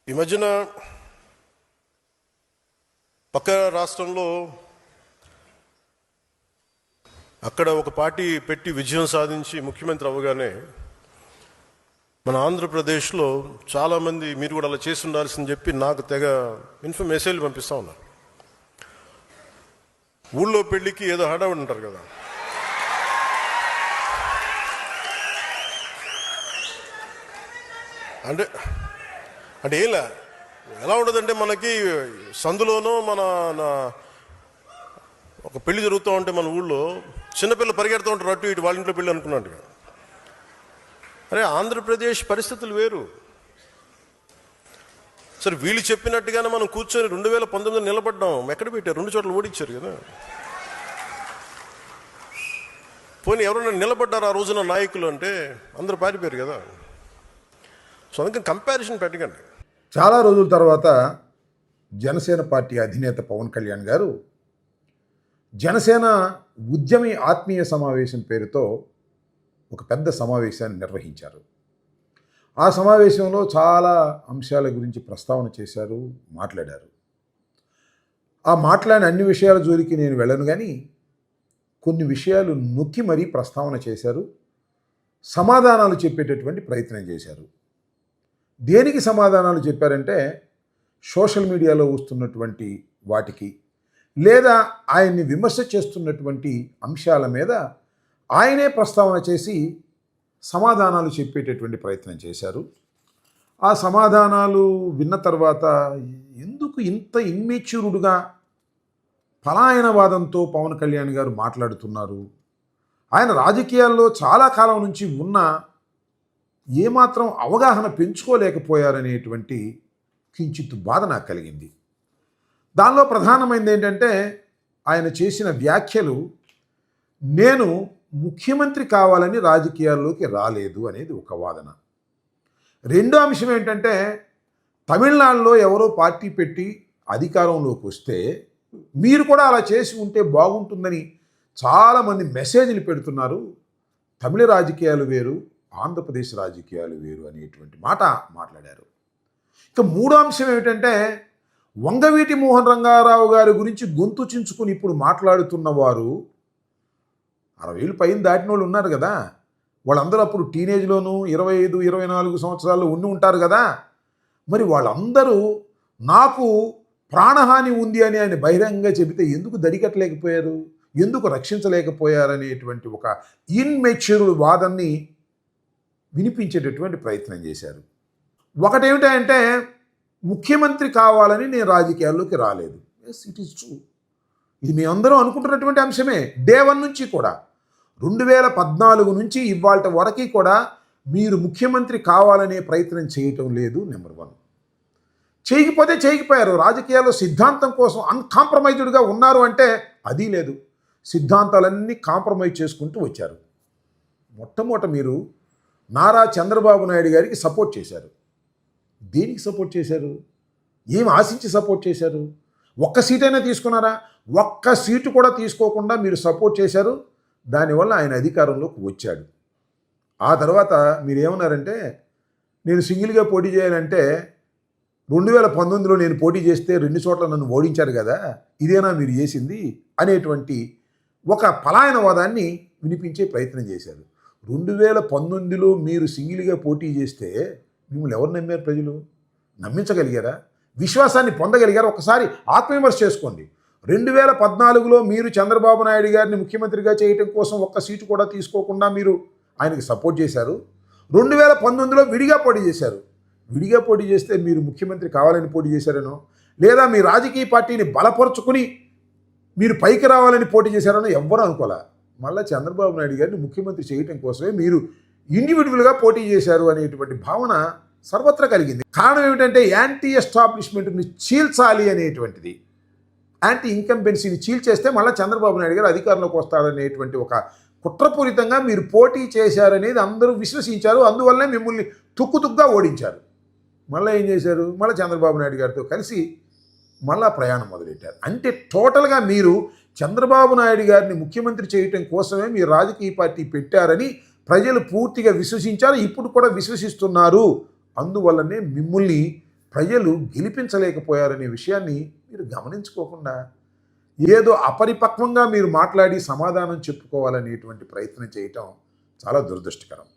ఈ మధ్యన పక్క రాష్ట్రంలో అక్కడ ఒక పార్టీ పెట్టి విజయం సాధించి ముఖ్యమంత్రి అవ్వగానే మన ఆంధ్రప్రదేశ్లో చాలామంది మీరు కూడా అలా చేసి ఉండాల్సిందని చెప్పి నాకు తెగ మెసేజ్లు పంపిస్తూ ఉన్నారు. ఊళ్ళో పెళ్ళికి ఏదో హడావిడి ఉంటారు కదా, అంటే అంటే ఎలా ఉండదంటే మనకి సందులోనూ ఒక పెళ్లి జరుగుతూ ఉంటే మన ఊళ్ళో చిన్నపిల్లలు పరిగెడుతూ ఉంటారు అటు ఇటు, వాళ్ళ ఇంట్లో పెళ్ళి అనుకున్నట్టు. అరే ఆంధ్రప్రదేశ్ పరిస్థితులు వేరు. సరే వీళ్ళు చెప్పినట్టుగానే మనం కూర్చొని 2019 నిలబడ్డాం. ఎక్కడ పెట్టారు? 2 చోట్ల ఓడించారు కదా. పోనీ ఎవరైనా నిలబడ్డారు ఆ రోజున నాయకులు అంటే అందరూ పారిపోయారు కదా. సో అందుకని కంపారిజన్ పెట్టకండి. చాలా రోజుల తర్వాత జనసేన పార్టీ అధినేత పవన్ కళ్యాణ్ గారు జనసేన ఉద్యమి ఆత్మీయ సమావేశం పేరుతో ఒక పెద్ద సమావేశాన్ని నిర్వహించారు. ఆ సమావేశంలో చాలా అంశాల గురించి ప్రస్తావన చేశారు, మాట్లాడారు. ఆ మాట్లాడిన అన్ని విషయాల జోలికి నేను వెళ్ళను, కానీ కొన్ని విషయాలు నొక్కి మరీ ప్రస్తావన చేశారు, సమాధానాలు చెప్పేటటువంటి ప్రయత్నం చేశారు. దేనికి సమాధానాలు చెప్పారంటే సోషల్ మీడియాలో వస్తున్నటువంటి వాటికి, లేదా ఆయన్ని విమర్శ చేస్తున్నటువంటి అంశాల మీద ఆయనే ప్రస్తావన చేసి సమాధానాలు చెప్పేటటువంటి ప్రయత్నం చేశారు. ఆ సమాధానాలు విన్న తర్వాత ఎందుకు ఇంత ఇమ్మెచ్యూర్డ్గా పలాయనవాదంతో పవన్ కళ్యాణ్ గారు మాట్లాడుతున్నారు, ఆయన రాజకీయాల్లో చాలా కాలం నుంచి ఉన్న ఏమాత్రం అవగాహన పెంచుకోలేకపోయారనేటువంటి కించిత్ బాధ నాకు కలిగింది. దానిలో ప్రధానమైనది ఏంటంటే ఆయన చేసిన వ్యాఖ్యలు, నేను ముఖ్యమంత్రి కావాలని రాజకీయాల్లోకి రాలేదు అనేది ఒక వాదన. రెండో అంశం ఏంటంటే తమిళనాడులో ఎవరో పార్టీ పెట్టి అధికారంలోకి వస్తే మీరు కూడా అలా చేసి ఉంటే బాగుంటుందని చాలామంది మెసేజ్లు పెడుతున్నారు. తమిళ రాజకీయాలు వేరు, ఆంధ్రప్రదేశ్ రాజకీయాలు వేరు అనేటువంటి మాట మాట్లాడారు. ఇక మూడో అంశం ఏమిటంటే వంగవీటి మోహన్ రంగారావు గారి గురించి గొంతు చించుకుని ఇప్పుడు మాట్లాడుతున్న వారు 60 పైన దాటిన వాళ్ళు ఉన్నారు కదా. వాళ్ళందరూ అప్పుడు టీనేజ్లోనూ 25, 24 సంవత్సరాలు ఉండి ఉంటారు కదా. మరి వాళ్ళందరూ నాకు ప్రాణహాని ఉంది అని ఆయన బహిరంగంగా చెబితే ఎందుకు దడికట్టలేకపోయారు, ఎందుకు రక్షించలేకపోయారనేటువంటి ఒక ఇన్మెచ్యూర్డ్ వాదన్ని వినిపించేటటువంటి ప్రయత్నం చేశారు. ఒకటేమిటంటే ముఖ్యమంత్రి కావాలని నేను రాజకీయాల్లోకి రాలేదు. Yes, it is true. ఇది మీ అందరూ అనుకుంటున్నటువంటి అంశమే. డే 1 నుంచి కూడా 2014 నుంచి ఇవాళ వరకు కూడా మీరు ముఖ్యమంత్రి కావాలనే ప్రయత్నం చేయటం లేదు. నెంబర్ 1. చేయకపోతే చేయకపోయారు. రాజకీయాల్లో సిద్ధాంతం కోసం అన్కాంప్రమైజ్డ్గా ఉన్నారు అంటే అది లేదు. సిద్ధాంతాలన్నీ కాంప్రమైజ్ చేసుకుంటూ వచ్చారు. మొట్టమొదట మీరు నారా చంద్రబాబు నాయుడు గారికి సపోర్ట్ చేశారు. దేనికి సపోర్ట్ చేశారు? ఏం ఆశించి సపోర్ట్ చేశారు? ఒక్క సీటైనా తీసుకున్నారా? ఒక్క సీటు కూడా తీసుకోకుండా మీరు సపోర్ట్ చేశారు. దానివల్ల ఆయన అధికారంలోకి వచ్చాడు. ఆ తర్వాత మీరు ఏమన్నారంటే నేను సింగిల్గా పోటీ చేయాలంటే 2019లో నేను పోటీ చేస్తే 2 చోట్ల నన్ను ఓడించారు కదా, ఇదేనా మీరు చేసింది అనేటువంటి ఒక పలాయనవాదాన్ని వినిపించే ప్రయత్నం చేశారు. 2019లో మీరు సింగిల్గా పోటీ చేస్తే మిమ్మల్ని ఎవరు నమ్మారు? ప్రజలు నమ్మించగలిగారా? విశ్వాసాన్ని పొందగలిగారా? ఒకసారి ఆత్మవిమర్శ చేసుకోండి. 2014లో మీరు చంద్రబాబు నాయుడు గారిని ముఖ్యమంత్రిగా చేయటం కోసం ఒక్క సీటు కూడా తీసుకోకుండా మీరు ఆయనకి సపోర్ట్ చేశారు. 2019లో విడిగా పోటీ చేశారు. విడిగా పోటీ చేస్తే మీరు ముఖ్యమంత్రి కావాలని పోటీ చేశారనో, లేదా మీ రాజకీయ పార్టీని బలపరుచుకుని మీరు పైకి రావాలని పోటీ చేశారనో ఎవ్వరూ అనుకోలే. మళ్ళీ చంద్రబాబు నాయుడు గారిని ముఖ్యమంత్రి చేయటం కోసమే మీరు ఇండివిజువల్గా పోటీ చేశారు అనేటువంటి భావన సర్వత్రా కలిగింది. కారణం ఏమిటంటే యాంటీ ఎస్టాబ్లిష్మెంట్ని చీల్చాలి అనేటువంటిది, యాంటీ ఇన్కంబెన్సీని చీల్చేస్తే మళ్ళీ చంద్రబాబు నాయుడు గారు అధికారంలోకి వస్తారనేటువంటి ఒక కుట్రపూరితంగా మీరు పోటీ చేశారనేది అందరూ విశ్వసించారు. అందువల్లనే మిమ్మల్ని తుక్కుతుగ్గా ఓడించారు. మళ్ళీ ఏం చేశారు? మళ్ళీ చంద్రబాబు నాయుడు గారితో కలిసి మళ్ళా ప్రయాణం మొదలెట్టారు. అంటే టోటల్గా మీరు చంద్రబాబు నాయుడు గారిని ముఖ్యమంత్రి చేయటం కోసమే మీరు రాజకీయ పార్టీ పెట్టారని ప్రజలు పూర్తిగా విశ్వసించారు. ఇప్పుడు కూడా విశ్వసిస్తున్నారు. అందువల్లనే మిమ్మల్ని ప్రజలు గెలిపించలేకపోయారనే విషయాన్ని మీరు గమనించుకోకుండా ఏదో అపరిపక్వంగా మీరు మాట్లాడి సమాధానం చెప్పుకోవాలనేటువంటి ప్రయత్నం చేయటం చాలా దురదృష్టకరం.